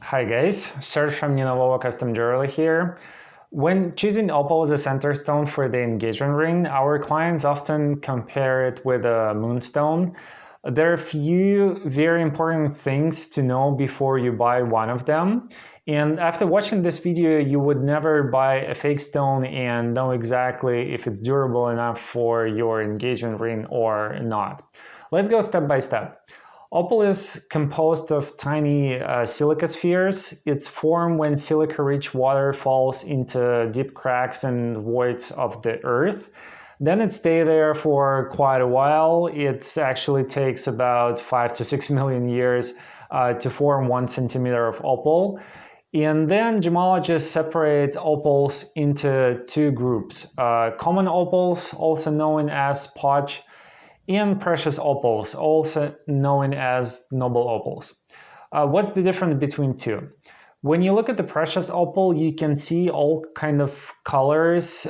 Hi guys, Serge from Ninavova Custom Jewelry here. When choosing opal as a center stone for the engagement ring, our clients often compare it with a moonstone. There are a few very important things to know before you buy one of them. And after watching this video, you would never buy a fake stone and know exactly if it's durable enough for your engagement ring or not. Let's go step by step. Opal is composed of tiny silica spheres. It's formed when silica-rich water falls into deep cracks and voids of the earth. Then it stays there for quite a while. It actually takes about 5 to 6 million years to form 1 centimeter of opal. And then gemologists separate opals into two groups. Common opals, also known as podge, and precious opals, also known as noble opals. What's the difference between two? When you look at the precious opal, you can see all kind of colors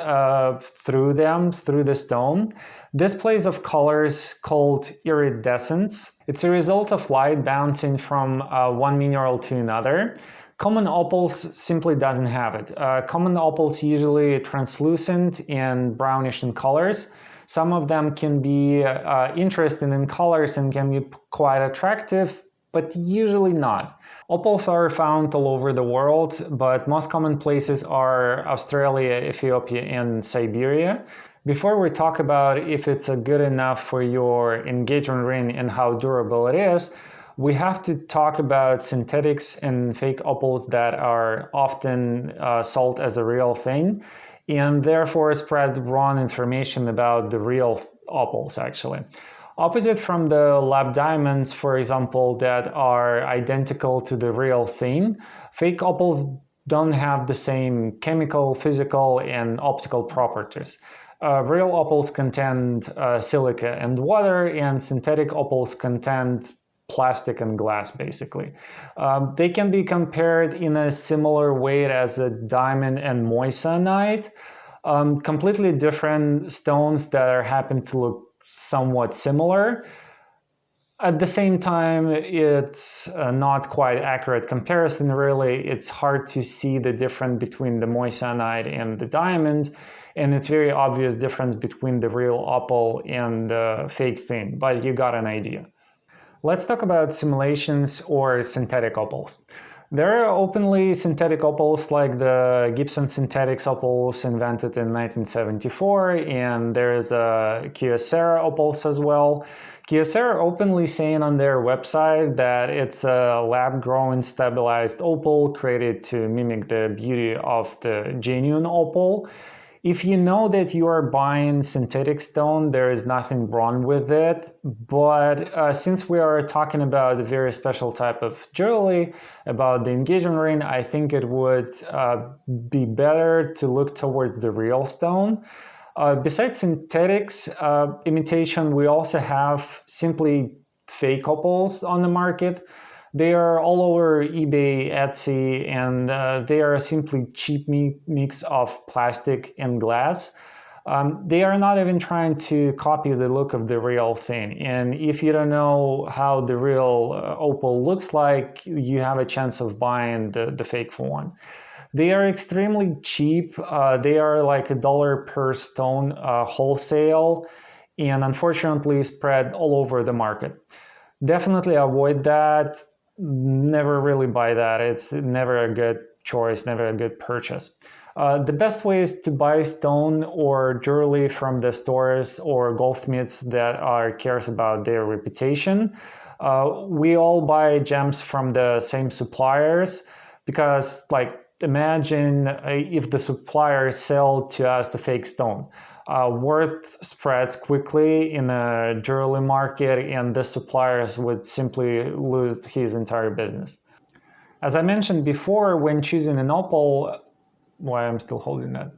through them, through the stone. This plays of colors called iridescence. It's a result of light bouncing from one mineral to another. Common opals simply doesn't have it. Common opals usually translucent and brownish in colors. Some of them can be interesting in colors and can be quite attractive, but usually not. Opals are found all over the world, but most common places are Australia, Ethiopia, and Siberia. Before we talk about if it's good enough for your engagement ring and how durable it is, we have to talk about synthetics and fake opals that are often sold as a real thing and therefore spread wrong information about the real opals actually. Opposite from the lab diamonds, for example, that are identical to the real thing, fake opals don't have the same chemical, physical, and optical properties. Real opals contain silica and water, and synthetic opals contain plastic and glass, basically. They can be compared in a similar way as a diamond and moissanite, completely different stones that happen to look somewhat similar. At the same time, it's not quite accurate comparison, really. It's hard to see the difference between the moissanite and the diamond, and it's very obvious difference between the real opal and the fake thing, but you got an idea. Let's talk about simulations or synthetic opals. There are openly synthetic opals like the Gibson synthetics opals invented in 1974, and there's a Kyocera opals as well. Kyocera openly saying on their website that it's a lab-grown stabilized opal created to mimic the beauty of the genuine opal. If you know that you are buying synthetic stone, there is nothing wrong with it. But since we are talking about a very special type of jewelry, about the engagement ring, I think it would be better to look towards the real stone. Besides synthetics, imitation, we also have simply fake opals on the market. They are all over eBay, Etsy, and they are simply cheap mix of plastic and glass. They are not even trying to copy the look of the real thing. And if you don't know how the real opal looks like, you have a chance of buying the fake one. They are extremely cheap. They are like $1 per stone wholesale, and unfortunately spread all over the market. Definitely avoid that. Never really buy that. It's never a good choice, never a good purchase. The best way is to buy stone or jewelry from the stores or goldsmiths that cares about their reputation. We all buy gems from the same suppliers because, like, imagine if the suppliers sell to us the fake stone. Word spreads quickly in a jewelry market, and the suppliers would simply lose his entire business. As I mentioned before, when choosing an opal, why I'm still holding that.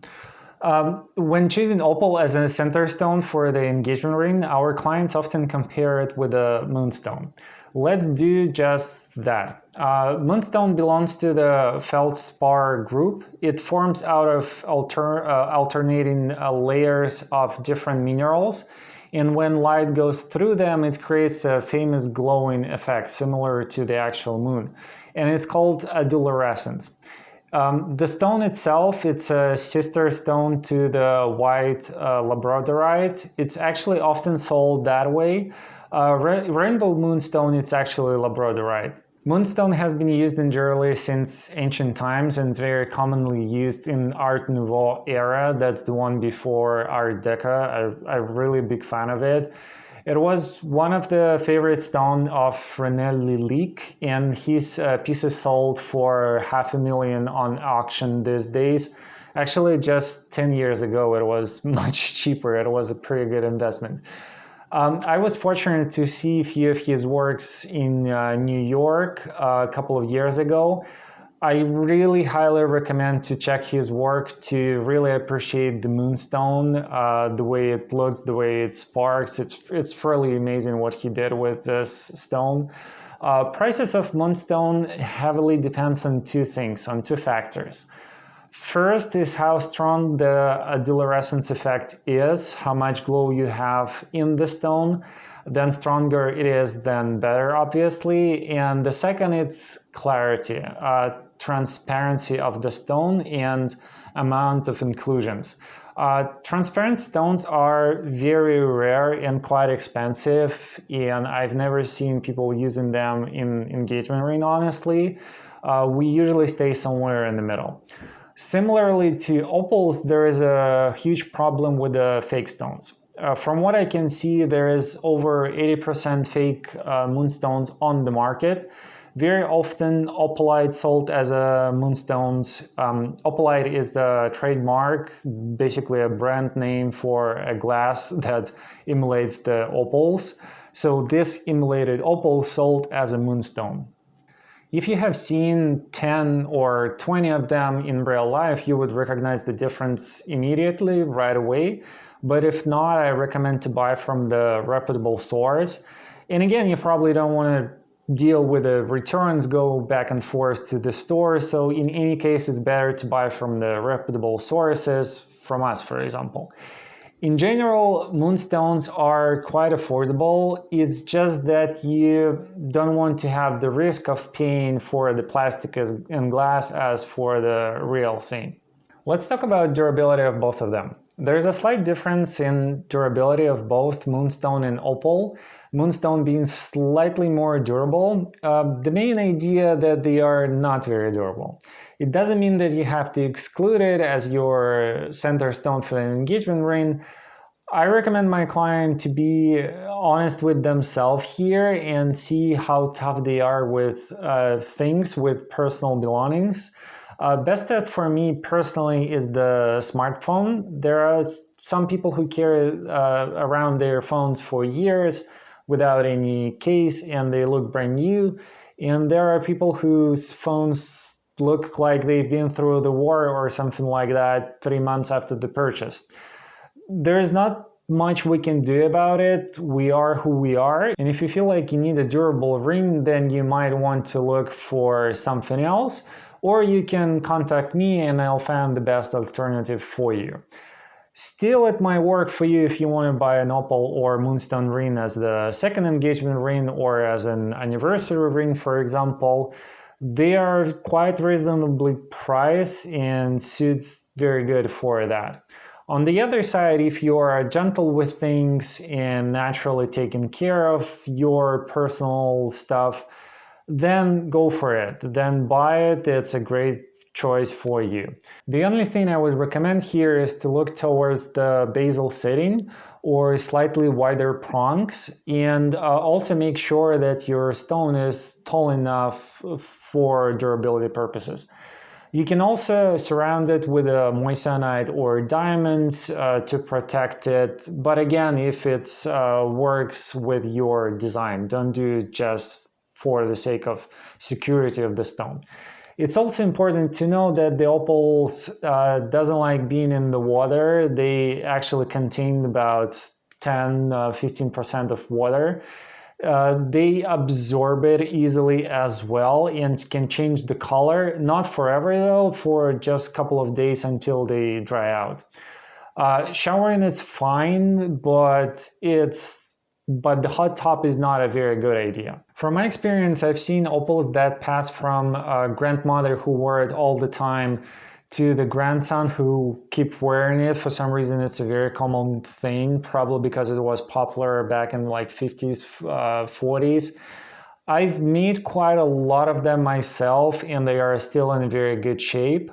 When choosing opal as a center stone for the engagement ring, our clients often compare it with a moonstone. Let's do just that. Moonstone belongs to the feldspar group. It forms out of alternating layers of different minerals, and when light goes through them, it creates a famous glowing effect similar to the actual moon, and it's called adulorescence. The stone itself, it's a sister stone to the white labradorite. It's actually often sold that way. Rainbow moonstone, it's actually labradorite. Moonstone has been used in jewelry since ancient times and is very commonly used in Art Nouveau era. That's the one before Art Deco. I'm really big fan of it. It was one of the favorite stones of René Lalique, and his pieces sold for $500,000 on auction these days. Actually, just 10 years ago, it was much cheaper. It was a pretty good investment. I was fortunate to see a few of his works in New York a couple of years ago. I really highly recommend to check his work to really appreciate the moonstone, the way it looks, the way it sparks. It's really amazing what he did with this stone. Prices of moonstone heavily depends on two things, on two factors. First is how strong the adulorescence effect is, how much glow you have in the stone. Then stronger it is, then better, obviously. And the second, it's clarity, transparency of the stone and amount of inclusions. Transparent stones are very rare and quite expensive, and I've never seen people using them in engagement ring, honestly. We usually stay somewhere in the middle. Similarly to opals, there is a huge problem with the fake stones. From what I can see, there is over 80% fake moonstones on the market. Very often, opalite sold as a moonstones. Opalite is the trademark, basically a brand name for a glass that emulates the opals. So this emulated opal sold as a moonstone. If you have seen 10 or 20 of them in real life, you would recognize the difference immediately, right away. But if not, I recommend to buy from the reputable source. And again, you probably don't want to deal with the returns, go back and forth to the store. So in any case, it's better to buy from the reputable sources, from us, for example. In general, moonstones are quite affordable. It's just that you don't want to have the risk of paying for the plastic and glass as for the real thing. Let's talk about durability of both of them. There's a slight difference in durability of both Moonstone and Opal, Moonstone being slightly more durable. The main idea that they are not very durable. It doesn't mean that you have to exclude it as your center stone for an engagement ring. I recommend my client to be honest with themselves here and see how tough they are with things, with personal belongings. Best test for me personally is the smartphone. There are some people who carry around their phones for years without any case and they look brand new. And there are people whose phones look like they've been through the war or something like that 3 months after the purchase. There's not much we can do about it. We are who we are. And if you feel like you need a durable ring, then you might want to look for something else. Or you can contact me and I'll find the best alternative for you. Still, it might work for you if you want to buy an opal or moonstone ring as the second engagement ring or as an anniversary ring, for example. They are quite reasonably priced and suits very good for that. On the other side, if you are gentle with things and naturally taking care of your personal stuff, then go for it. Then buy it. It's a great choice for you. The only thing I would recommend here is to look towards the basal setting or slightly wider prongs, and also make sure that your stone is tall enough for durability purposes. You can also surround it with a moissanite or diamonds to protect it. But again, if it works with your design, don't do it just for the sake of security of the stone. It's also important to know that the opals doesn't like being in the water. They actually contain about 10-15% of water. They absorb it easily as well and can change the color, not forever though, for just a couple of days until they dry out. Showering is fine, but the hot tub is not a very good idea. From my experience, I've seen opals that pass from a grandmother who wore it all the time to the grandson who keep wearing it. For some reason, it's a very common thing, probably because it was popular back in like 50s, 40s. I've made quite a lot of them myself, and they are still in very good shape.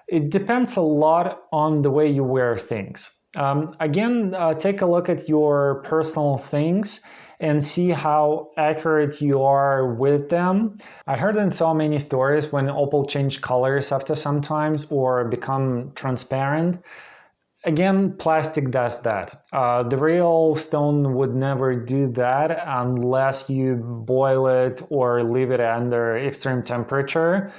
It depends a lot on the way you wear things. Again, take a look at your personal things and see how accurate you are with them. I heard in so many stories when opal change colors after sometimes or become transparent. Again, plastic does that. The real stone would never do that unless you boil it or leave it under extreme temperature.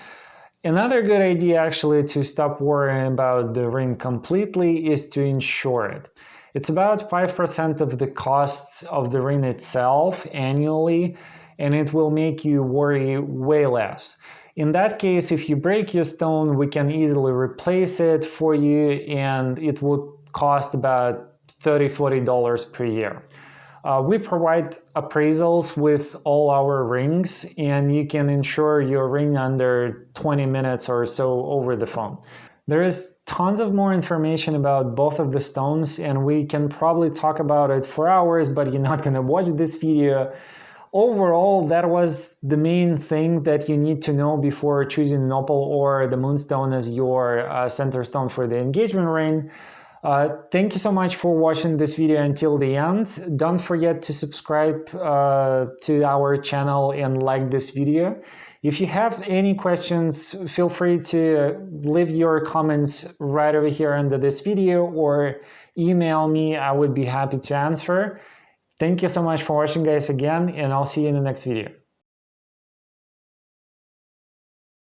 Another good idea actually to stop worrying about the ring completely is to insure it. It's about 5% of the cost of the ring itself annually, and it will make you worry way less. In that case, if you break your stone, we can easily replace it for you, and it would cost about $30–40 per year. We provide appraisals with all our rings, and you can insure your ring under 20 minutes or so over the phone. There is tons of more information about both of the stones, and we can probably talk about it for hours, but you're not going to watch this video. Overall, that was the main thing that you need to know before choosing an opal or the Moonstone as your center stone for the engagement ring. Thank you so much for watching this video until the end. Don't forget to subscribe to our channel and like this video. If you have any questions, feel free to leave your comments right over here under this video or email me. I would be happy to answer. Thank you so much for watching, guys, again, and I'll see you in the next video.